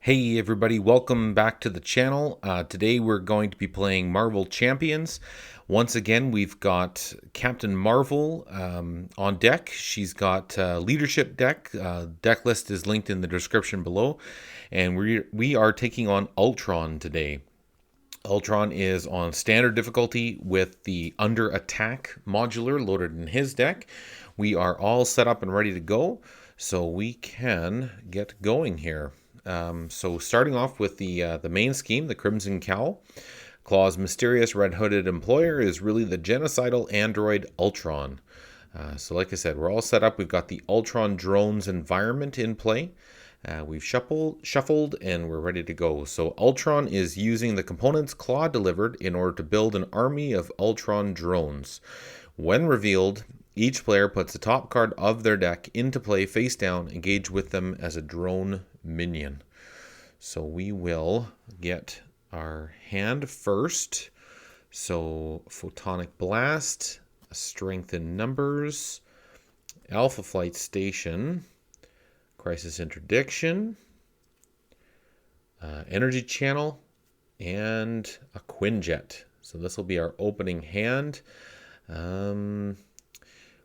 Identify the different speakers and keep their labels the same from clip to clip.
Speaker 1: Hey everybody, welcome back to the channel. Today we're going to be playing Marvel Champions. Once again, we've got Captain Marvel on deck. She's got leadership deck. Deck list is linked in the description below. And we are taking on Ultron today. Ultron is on standard difficulty with the under attack modular loaded in his deck. We are all set up and ready to go, so we can get going here. So starting off with the main scheme, the Crimson Cowl. Klaw's mysterious red-hooded employer is really the genocidal android Ultron. So like I said, we're all set up. We've got the Ultron drones environment in play. We've shuffled and we're ready to go. So Ultron is using the components Klaw delivered in order to build an army of Ultron drones. When revealed, each player puts the top card of their deck into play face down, engage with them as a drone minion. So we will get our hand first. So Photonic Blast, Strength in Numbers, Alpha Flight Station, Crisis Interdiction, Energy Channel, and a Quinjet. So this will be our opening hand.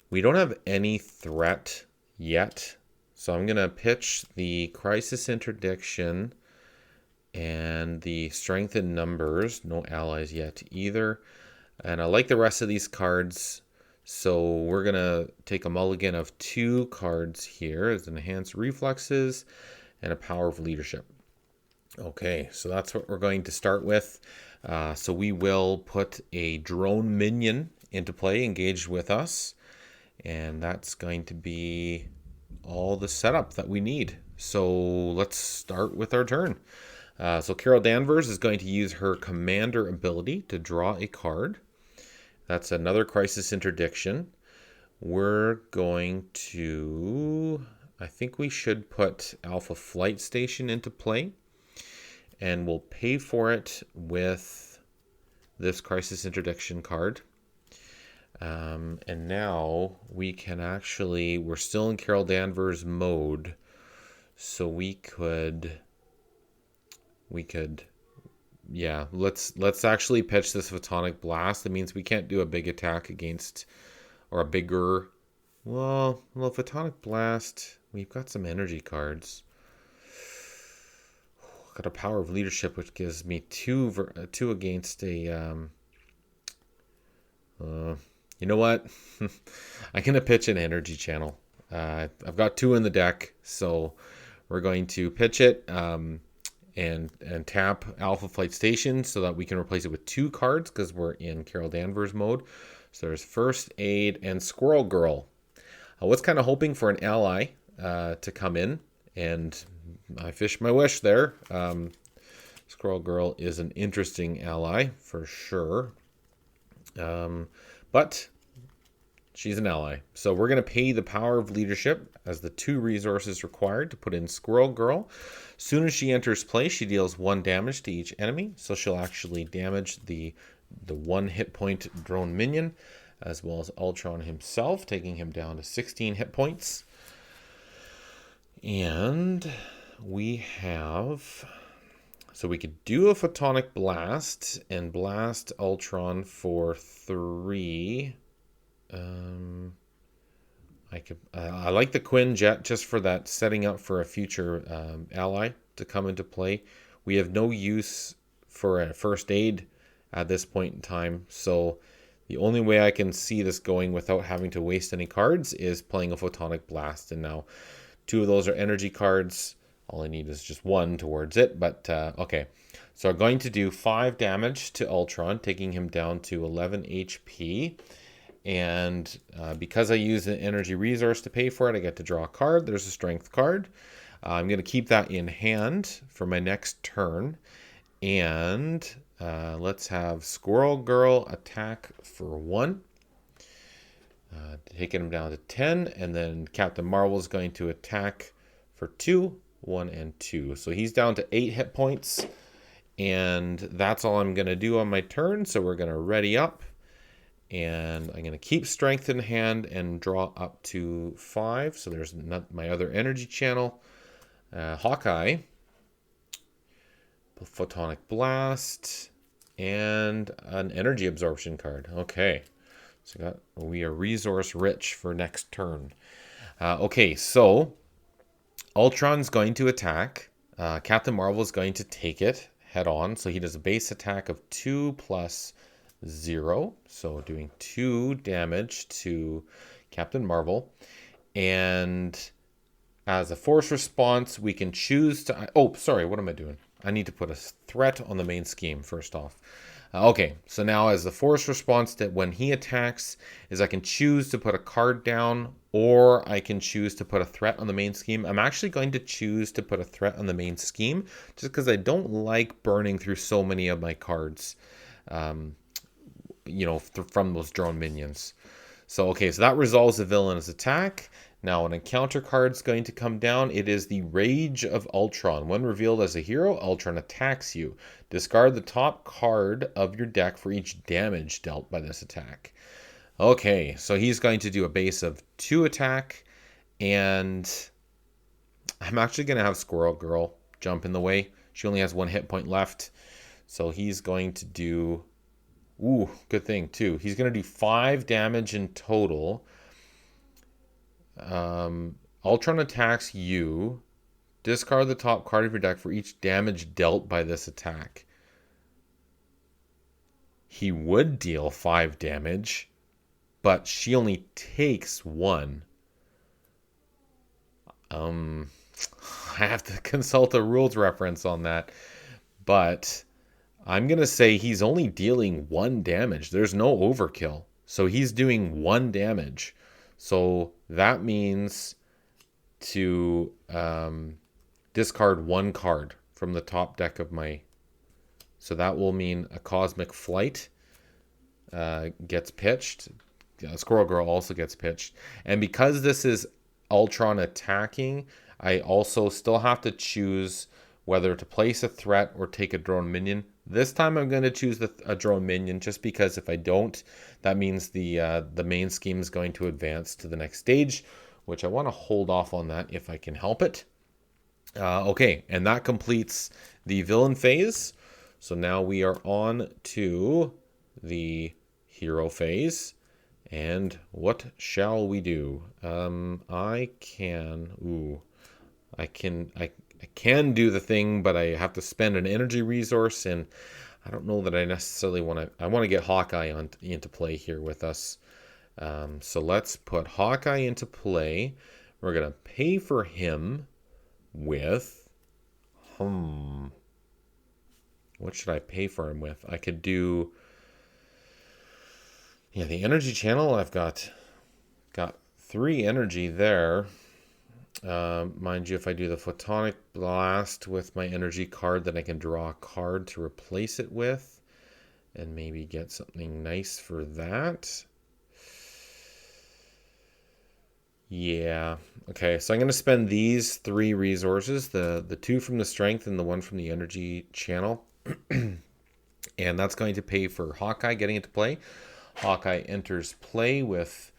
Speaker 1: We don't have any threat yet, so I'm going to pitch the Crisis Interdiction and the Strength in Numbers. No allies yet either. And I like the rest of these cards, so we're going to take a mulligan of 2 cards here as Enhanced Reflexes and a Power of Leadership. Okay, so that's what we're going to start with. So we will put a drone minion into play, engaged with us. And that's going to be all the setup that we need. So let's start with our turn. So Carol Danvers is going to use her commander ability to draw a card. That's another Crisis Interdiction. We're going to, I think we should put Alpha Flight Station into play. And we'll pay for it with this Crisis Interdiction card. And now we can actually, we're still in Carol Danvers mode, so we could, yeah, let's actually pitch this Photonic Blast. That means we can't do a big attack against, or a bigger, well, Photonic Blast, we've got some energy cards. Got a Power of Leadership, which gives me two against a, you know what? I'm going to pitch an Energy Channel. I've got 2 in the deck, so we're going to pitch it and tap Alpha Flight Station so that we can replace it with 2 cards because we're in Carol Danvers mode. So there's First Aid and Squirrel Girl. I was kind of hoping for an ally to come in, and I fished my wish there. Squirrel Girl is an interesting ally for sure. But she's an ally. So we're going to pay the Power of Leadership as the 2 resources required to put in Squirrel Girl. As soon as she enters play, she deals 1 damage to each enemy. So she'll actually damage the 1 hit point drone minion, as well as Ultron himself, taking him down to 16 hit points. And we have, so we could do a Photonic Blast and blast Ultron for 3. I like the Quinjet just for that, setting up for a future ally to come into play. We have no use for a First Aid at this point in time, so the only way I can see this going without having to waste any cards is playing a Photonic Blast. And now 2 of those are energy cards. All I need is just 1 towards it, but okay. So I'm going to do 5 damage to Ultron, taking him down to 11 HP. And because I use an energy resource to pay for it, I get to draw a card. There's a strength card. I'm going to keep that in hand for my next turn. And let's have Squirrel Girl attack for 1. Taking him down to 10. And then Captain Marvel is going to attack for 2. 1 and 2. So he's down to 8 hit points. And that's all I'm going to do on my turn. So we're going to ready up. And I'm going to keep strength in hand and draw up to 5. So there's my other energy channel. Hawkeye Photonic Blast, and an energy absorption card. Okay, so we are resource rich for next turn. Okay, so Ultron's going to attack. Captain Marvel is going to take it head on. So he does a base attack of 2 plus 0. So doing 2 damage to Captain Marvel. And as a force response, we can choose to... Oh, sorry, what am I doing? I need to put a threat on the main scheme first off. Okay, so now as the force response that when he attacks is I can choose to put a card down or I can choose to put a threat on the main scheme. I'm actually going to choose to put a threat on the main scheme just because I don't like burning through so many of my cards, from those drone minions. So, okay, so that resolves the villain's attack. Now, an encounter card is going to come down. It is the Rage of Ultron. When revealed as a hero, Ultron attacks you. Discard the top card of your deck for each damage dealt by this attack. Okay, so he's going to do a base of 2 attack. And I'm actually going to have Squirrel Girl jump in the way. She only has 1 hit point left. So he's going to do... Ooh, good thing, too. He's going to do 5 damage in total. Ultron attacks you. Discard the top card of your deck for each damage dealt by this attack. He would deal 5 damage, but she only takes 1. I have to consult a rules reference on that, but I'm going to say he's only dealing 1 damage. There's no overkill. So he's doing 1 damage. So that means to discard 1 card from the top deck of my... So that will mean a Cosmic Flight gets pitched. Squirrel Girl also gets pitched. And because this is Ultron attacking, I also still have to choose whether to place a threat or take a drone minion. This time I'm going to choose a drone minion just because if I don't, that means the main scheme is going to advance to the next stage, which I want to hold off on that if I can help it. Okay, and that completes the villain phase. So now we are on to the hero phase. And what shall we do? I can do the thing, but I have to spend an energy resource, and I don't know that I necessarily want to. I want to get Hawkeye into play here with us. So let's put Hawkeye into play. We're going to pay for him with... What should I pay for him with? I could do... Yeah, the energy channel, I've got 3 energy there. Mind you, if I do the Photonic Blast with my energy card, then I can draw a card to replace it with and maybe get something nice for that. Yeah. Okay, so I'm going to spend these 3 resources, the 2 from the strength and the 1 from the energy channel. And that's going to pay for Hawkeye getting into play. Hawkeye enters play with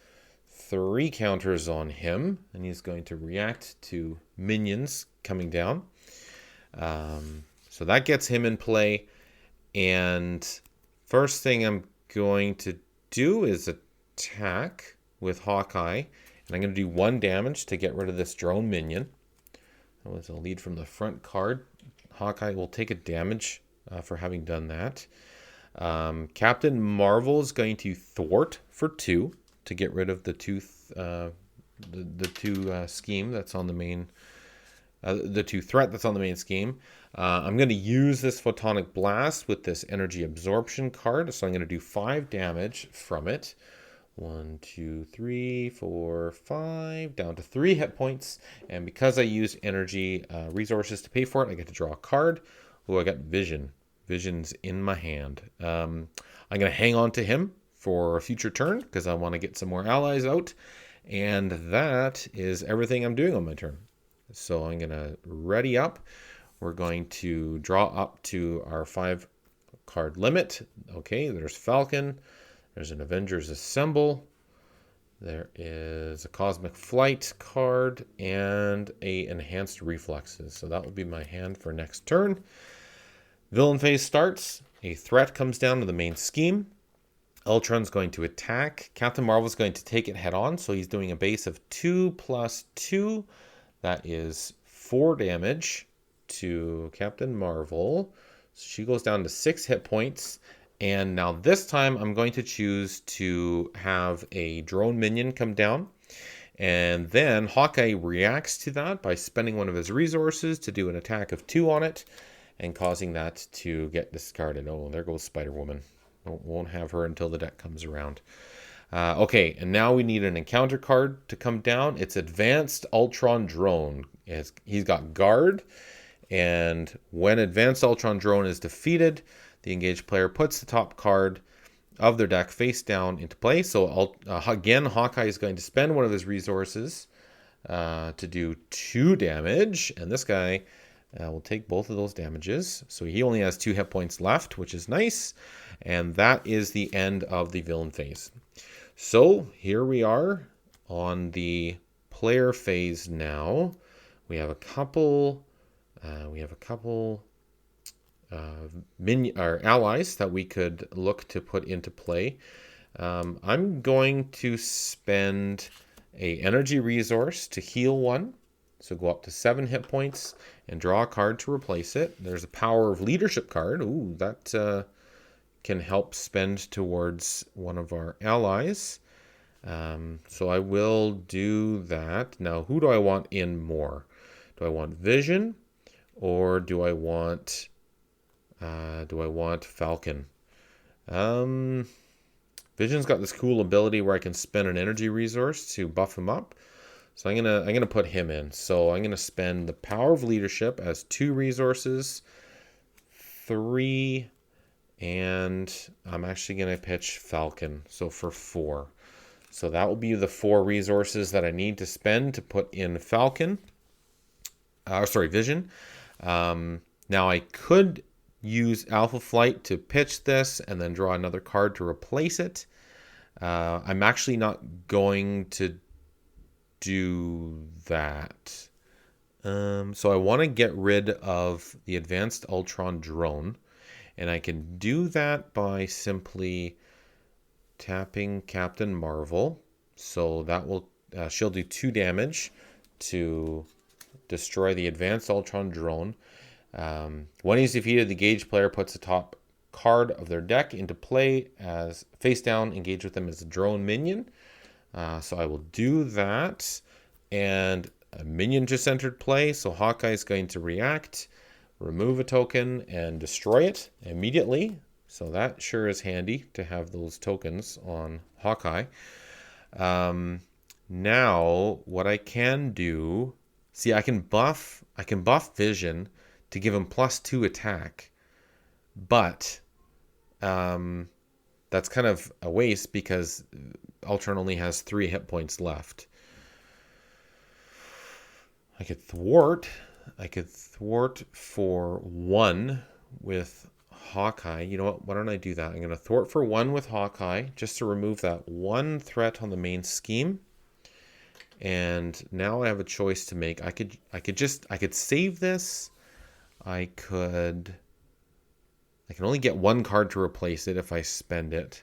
Speaker 1: 3 counters on him, and he's going to react to minions coming down. So that gets him in play. And first thing I'm going to do is attack with Hawkeye. And I'm going to do 1 damage to get rid of this drone minion. That was a lead from the front card. Hawkeye will take a damage for having done that. Captain Marvel is going to thwart for 2 to get rid of the 2 scheme that's on the main, the 2 threat that's on the main scheme. I'm going to use this Photonic Blast with this energy absorption card, so I'm going to do 5 damage from it. 1, 2, 3, 4, 5, down to 3 hit points. And because I use energy resources to pay for it, I get to draw a card. Oh, I got Vision. Vision's in my hand. I'm going to hang on to him for a future turn because I want to get some more allies out. And that is everything I'm doing on my turn. So I'm going to ready up. We're going to draw up to our 5 card limit. Okay, there's Falcon. There's an Avengers Assemble. There is a Cosmic Flight card and a Enhanced Reflexes. So that will be my hand for next turn. Villain phase starts. A threat comes down to the main scheme. Ultron's going to attack. Captain Marvel's going to take it head on. So he's doing a base of 2 plus 2. That is 4 damage to Captain Marvel. So she goes down to 6 hit points. And now this time I'm going to choose to have a drone minion come down. And then Hawkeye reacts to that by spending one of his resources to do an attack of 2 on it and causing that to get discarded. Oh, there goes Spider-Woman. Won't have her until the deck comes around. Okay, and now we need an encounter card to come down. It's Advanced Ultron Drone. He's got Guard, and when Advanced Ultron Drone is defeated, the engaged player puts the top card of their deck face down into play. So again, Hawkeye is going to spend one of his resources to do 2 damage, and this guy will take both of those damages. So he only has 2 hit points left, which is nice. And that is the end of the villain phase. So here we are on the player phase now. We have a couple allies that we could look to put into play. I'm going to spend a energy resource to heal 1. So go up to 7 hit points and draw a card to replace it. There's a Power of Leadership card. Ooh, that can help spend towards one of our allies. So I will do that. Now, who do I want in more? Do I want Vision or do I want Falcon? Vision's got this cool ability where I can spend an energy resource to buff him up. So I'm gonna put him in. So I'm gonna spend the Power of Leadership as 2 resources, 3, and I'm actually gonna pitch Falcon. So for 4. So that will be the 4 resources that I need to spend to put in Falcon. Vision. Now I could use Alpha Flight to pitch this and then draw another card to replace it. I'm actually not going to do that. So I want to get rid of the Advanced Ultron Drone, and I can do that by simply tapping Captain Marvel. So that will she'll do 2 damage to destroy the Advanced Ultron Drone. When he's defeated, the engaged player puts the top card of their deck into play as face down, engage with them as a drone minion. So I will do that, and a minion just entered play, so Hawkeye is going to react, remove a token, and destroy it immediately. So that sure is handy to have those tokens on Hawkeye. Now, what I can do, see, I can buff Vision to give him +2 attack, but that's kind of a waste because Ultron only has 3 hit points left. I could thwart for 1 with Hawkeye. You know what? Why don't I do that? I'm going to thwart for 1 with Hawkeye just to remove that 1 threat on the main scheme. And now I have a choice to make. I could save this. I can only get 1 card to replace it if I spend it.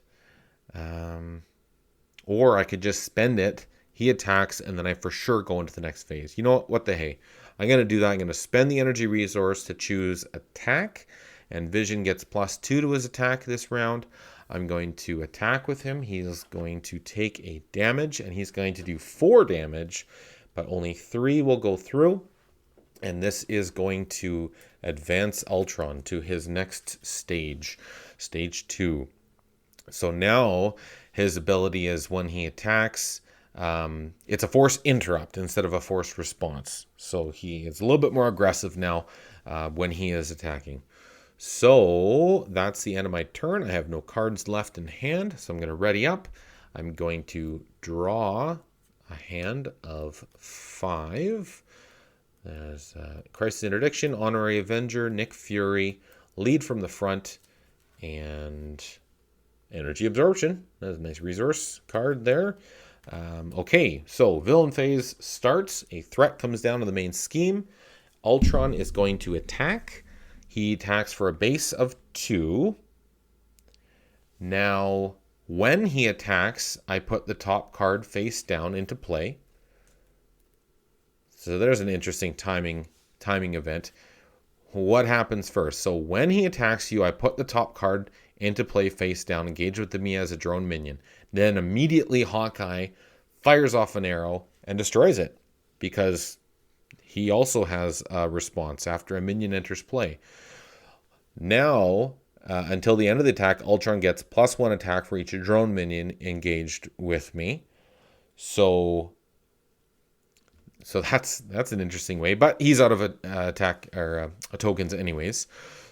Speaker 1: Or I could just spend it, he attacks, and then I for sure go into the next phase. You know what the hey? I'm going to do that. I'm going to spend the energy resource to choose attack, and Vision gets +2 to his attack this round. I'm going to attack with him. He's going to take a damage, and he's going to do 4 damage, but only 3 will go through. And this is going to advance Ultron to his next stage, stage 2. So now his ability is when he attacks, it's a force interrupt instead of a force response. So he is a little bit more aggressive now when he is attacking. So that's the end of my turn. I have no cards left in hand, so I'm going to ready up. I'm going to draw a hand of 5. There's Crisis Interdiction, Honorary Avenger, Nick Fury, Lead from the Front, and Energy Absorption. That's a nice resource card there. Okay, so villain phase starts. A threat comes down to the main scheme. Ultron is going to attack. He attacks for a base of 2. Now, when he attacks, I put the top card face down into play. So there's an interesting timing event. What happens first? So when he attacks you, I put the top card into play face down, engage with me as a drone minion. Then immediately Hawkeye fires off an arrow and destroys it, because he also has a response after a minion enters play. Now, until the end of the attack, Ultron gets +1 attack for each drone minion engaged with me. So that's an interesting way, but he's out of attack or tokens anyways.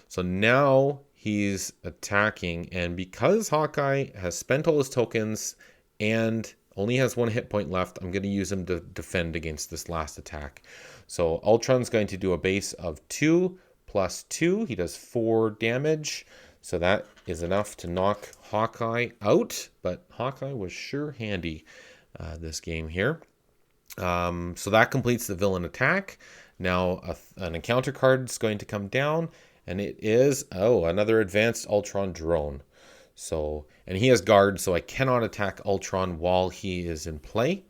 Speaker 1: So now he's attacking, and because Hawkeye has spent all his tokens and only has 1 hit point left, I'm going to use him to defend against this last attack. So Ultron's going to do a base of 2 plus 2. He does 4 damage. So that is enough to knock Hawkeye out. But Hawkeye was sure handy this game here. So that completes the villain attack. Now an encounter card is going to come down. And it is, another advanced Ultron drone. So, and he has guard, so I cannot attack Ultron while he is in play.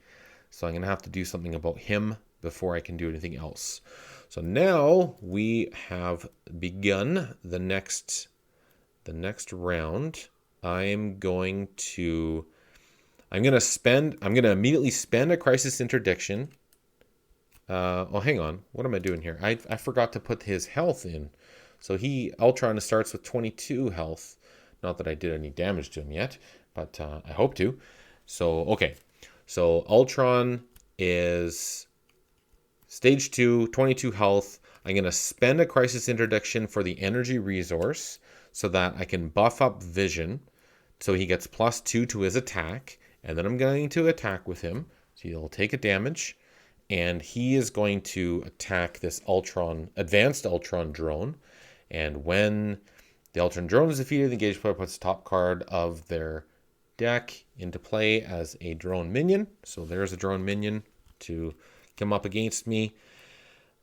Speaker 1: So I'm going to have to do something about him before I can do anything else. So now we have begun the next round. I'm going to immediately spend a crisis interdiction. Hang on. What am I doing here? I forgot to put his health in. So Ultron starts with 22 health. Not that I did any damage to him yet, but I hope to. So, okay. So Ultron is stage 2, 22 health. I'm going to spend a crisis interdiction for the energy resource so that I can buff up vision. So he gets +2 to his attack. And then I'm going to attack with him. So he'll take a damage. And he is going to attack this advanced Ultron drone. And when the Ultron drone is defeated, the engaged player puts the top card of their deck into play as a drone minion. So there's a drone minion to come up against me.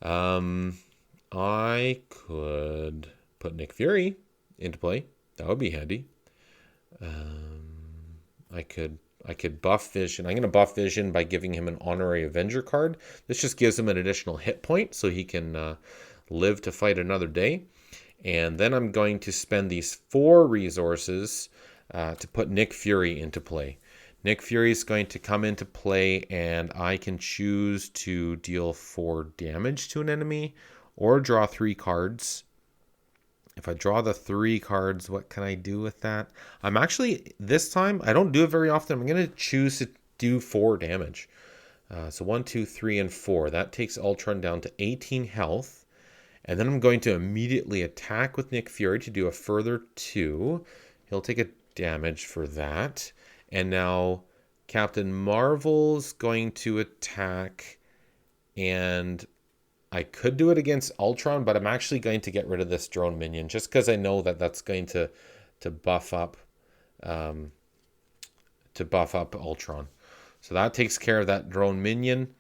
Speaker 1: I could put Nick Fury into play. That would be handy. I could buff Vision. I'm going to buff Vision by giving him an Honorary Avenger card. This just gives him an additional hit point so he can live to fight another day. And then I'm going to spend these 4 resources to put Nick Fury into play. Nick Fury is going to come into play, and I can choose to deal 4 damage to an enemy or draw 3 cards. If I draw the 3 cards, what can I do with that? I'm actually, this time, I don't do it very often. I'm going to choose to do 4 damage. So 1, 2, 3, and 4. That takes Ultron down to 18 health. And then I'm going to immediately attack with Nick Fury to do a further 2. He'll take a damage for that. And now Captain Marvel's going to attack. And I could do it against Ultron, but I'm actually going to get rid of this drone minion just because I know that that's going to buff up Ultron. So that takes care of that drone minion.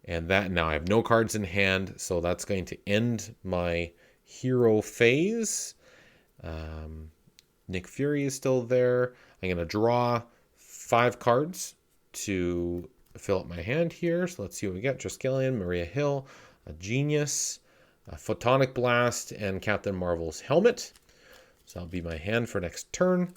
Speaker 1: And that now I have no cards in hand, so that's going to end my hero phase. Nick Fury is still there. I'm going to draw 5 cards to fill up my hand here. So let's see what we get. Triskelion, Maria Hill, a Genius, a Photonic Blast, and Captain Marvel's helmet. So that'll be my hand for next turn.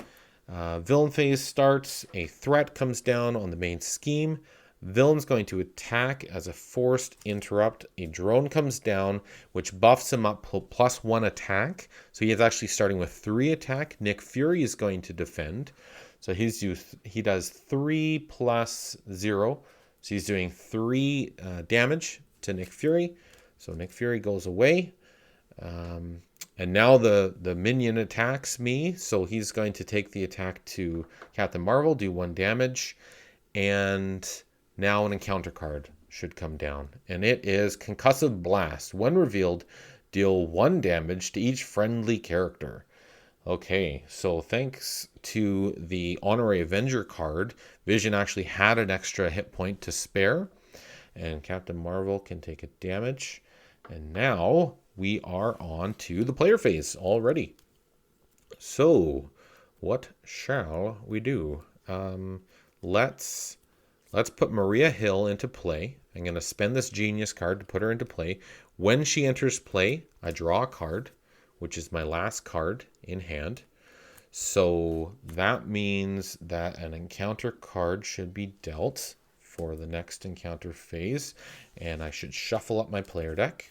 Speaker 1: Villain phase starts. A threat comes down on the main scheme. Villain's going to attack as a forced interrupt. A drone comes down, which buffs him up +1 attack. So he is actually starting with 3 attack. Nick Fury is going to defend. So he does 3 plus 0. So he's doing 3 damage to Nick Fury. So Nick Fury goes away. And now the minion attacks me. So he's going to take the attack to Captain Marvel, do 1 damage. And now an encounter card should come down. And it is Concussive Blast. When revealed, deal 1 damage to each friendly character. Okay, so thanks to the Honorary Avenger card, Vision actually had an extra hit point to spare. And Captain Marvel can take a damage. And now we are on to the player phase already. So, what shall we do? Let's put Maria Hill into play. I'm going to spend this genius card to put her into play. When she enters play, I draw a card, which is my last card in hand. So that means that an encounter card should be dealt for the next encounter phase, and I should shuffle up my player deck.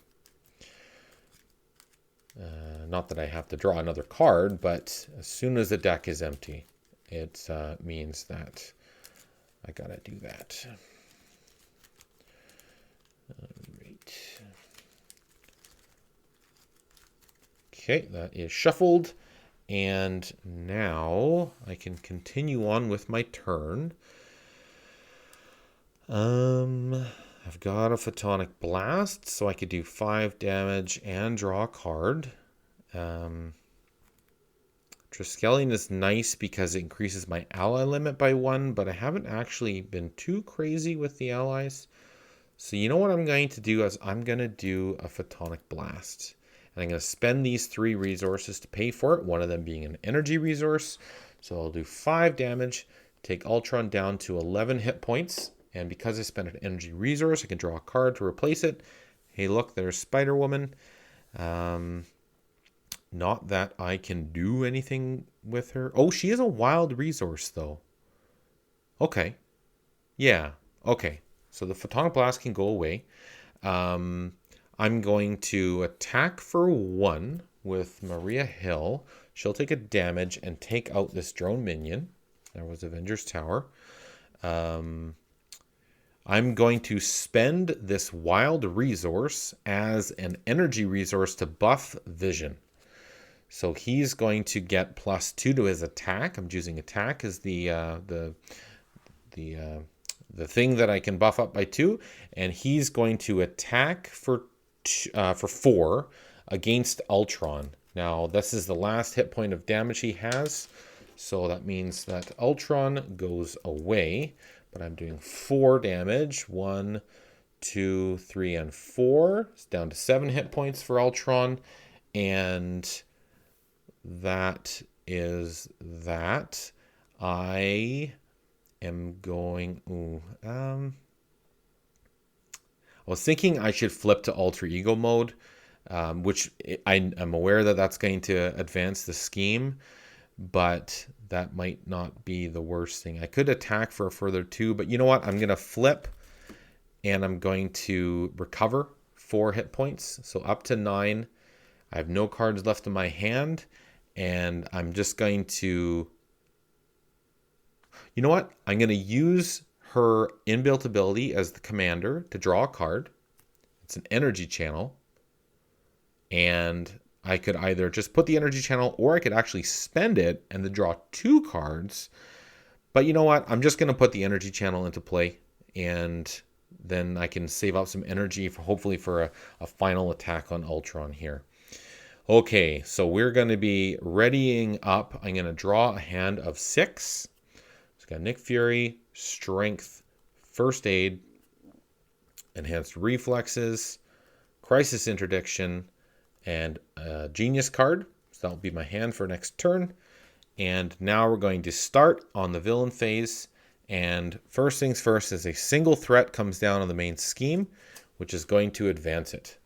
Speaker 1: Not that I have to draw another card, but as soon as the deck is empty, it means that I gotta do that. Right. Okay, that is shuffled. And now I can continue on with my turn. I've got a Photonic Blast, so I could do 5 damage and draw a card. Triskelion is nice because it increases my ally limit by 1, but I haven't actually been too crazy with the allies. So you know what I'm going to do is I'm going to do a Photonic Blast. And I'm going to spend these 3 resources to pay for it, one of them being an energy resource. So I'll do 5 damage, take Ultron down to 11 hit points. And because I spent an energy resource, I can draw a card to replace it. Hey, look, there's Spider-Woman. Not that I can do anything with her. Oh, she is a wild resource, though. Okay. Yeah, okay. So the Photonic Blast can go away. I'm going to attack for 1 with Maria Hill. She'll take a damage and take out this drone minion. There was Avengers Tower. I'm going to spend this wild resource as an energy resource to buff Vision. So he's going to get +2 to his attack. I'm choosing attack as the thing that I can buff up by 2, and he's going to attack for 4 against Ultron. Now, this is the last hit point of damage he has, so that means that Ultron goes away, but I'm doing 4 damage. 1, 2, 3, and 4. It's down to 7 hit points for Ultron, and that is that. I am going... I was thinking I should flip to alter ego mode, which I'm aware that that's going to advance the scheme, but that might not be the worst thing. I could attack for a further 2, but you know what? I'm going to flip, and I'm going to recover 4 hit points, so up to 9. I have no cards left in my hand, and I'm just going to... You know what? I'm going to use her inbuilt ability as the commander to draw a card. It's an energy channel. And I could either just put the energy channel, or I could actually spend it and then draw 2 cards. But you know what? I'm just going to put the energy channel into play, and then I can save up some energy for hopefully for a final attack on Ultron here. Okay, so we're going to be readying up. I'm going to draw a hand of 6. It's got Nick Fury, Strength, First Aid, Enhanced Reflexes, Crisis Interdiction, and a Genius card. So that'll be my hand for next turn. And now we're going to start on the villain phase. And first things first is a single threat comes down on the main scheme, which is going to advance it.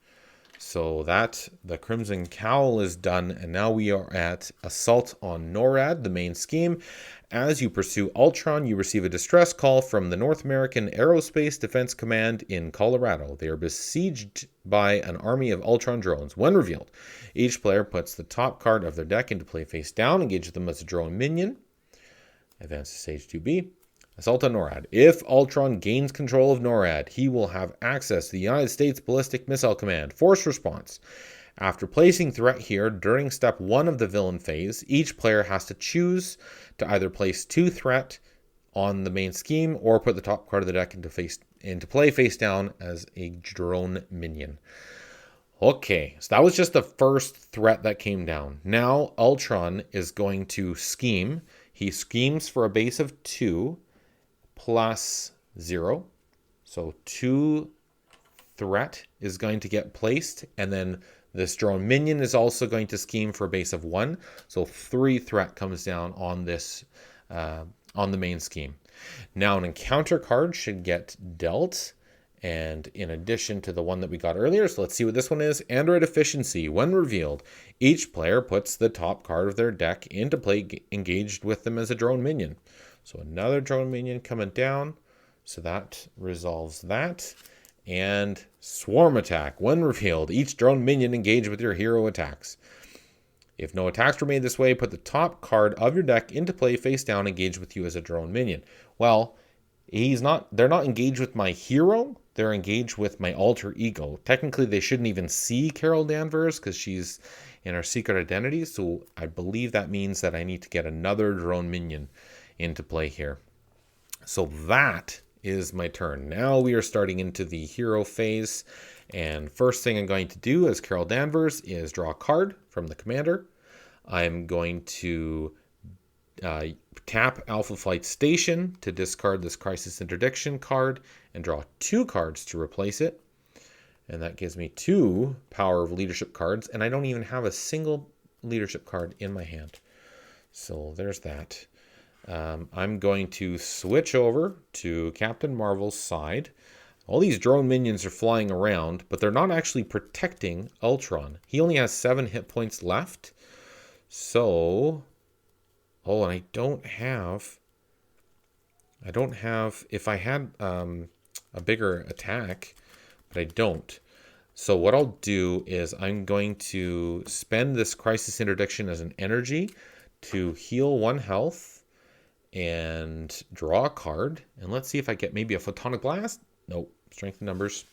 Speaker 1: So that the Crimson Cowl is done, and now we are at Assault on NORAD, the main scheme. As you pursue Ultron, you receive a distress call from the North American Aerospace Defense Command in Colorado. They are besieged by an army of Ultron drones. When revealed, each player puts the top card of their deck into play face down, engages them as a drone minion. Advance to stage 2B. Assault on NORAD. If Ultron gains control of NORAD, he will have access to the United States Ballistic Missile Command. Force response. After placing threat here during step 1 of the villain phase, each player has to choose to either place 2 threat on the main scheme or put the top card of the deck into play face down as a drone minion. Okay, so that was just the first threat that came down. Now Ultron is going to scheme. He schemes for a base of 2 plus 0. So 2 threat is going to get placed, and then This drone minion is also going to scheme for a base of 1, so 3 threat comes down on this on the main scheme. Now an encounter card should get dealt, and in addition to the one that we got earlier, so let's see what this one is. Android efficiency. When revealed, each player puts the top card of their deck into play engaged with them as a drone minion. So another drone minion coming down, so that resolves that. And swarm attack. When revealed, each drone minion engaged with your hero attacks. If no attacks were made this way, put the top card of your deck into play face down, engaged with you as a drone minion. Well, they're not engaged with my hero, they're engaged with my alter ego. Technically, they shouldn't even see Carol Danvers because she's in our secret identity, so I believe that means that I need to get another drone minion into play here. So that is my turn. Now we are starting into the hero phase, and first thing I'm going to do as Carol Danvers is draw a card from the commander. I'm going to tap Alpha Flight Station to discard this Crisis Interdiction card and draw 2 cards to replace it. And that gives me 2 Power of Leadership cards, and I don't even have a single leadership card in my hand. So there's that. I'm going to switch over to Captain Marvel's side. All these drone minions are flying around, but they're not actually protecting Ultron. He only has 7 hit points left. So, and I don't have, if I had a bigger attack, but I don't. So what I'll do is I'm going to spend this Crisis Interdiction as an energy to heal 1 health and draw a card. And let's see if I get maybe a Photonic Blast. Nope, strength in numbers.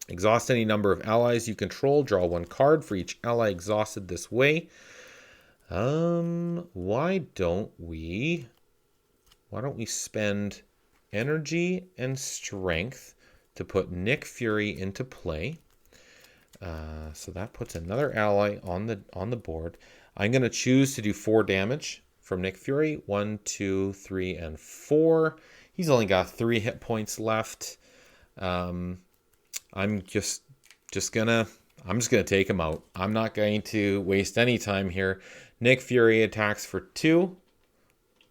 Speaker 1: Exhaust any number of allies you control. Draw 1 card for each ally exhausted this way. Why don't we spend energy and strength to put Nick Fury into play? So that puts another ally on the board. I'm going to choose to do 4 damage from Nick Fury. 1, 2, 3, and 4. He's only got 3 hit points left. I'm just gonna take him out. I'm not going to waste any time here. Nick Fury attacks for 2.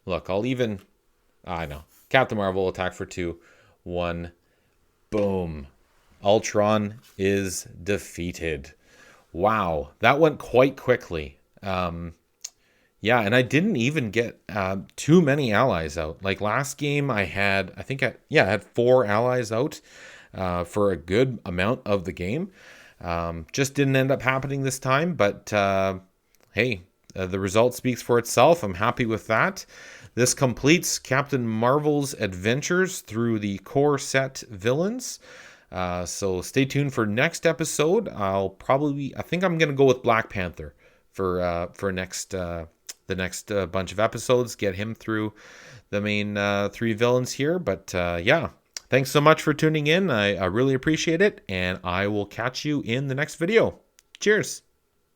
Speaker 1: Look, I know. Captain Marvel will attack for 2. 1. Boom. Ultron is defeated. Wow, that went quite quickly. Yeah, and I didn't even get too many allies out. Like last game, I had 4 allies out for a good amount of the game. Just didn't end up happening this time, but hey, the result speaks for itself. I'm happy with that. This completes Captain Marvel's adventures through the core set villains. So stay tuned for next episode. I think I'm going to go with Black Panther for the next bunch of episodes. Get him through the main 3 villains here. But yeah, thanks so much for tuning in. I really appreciate it, and I will catch you in the next video. Cheers.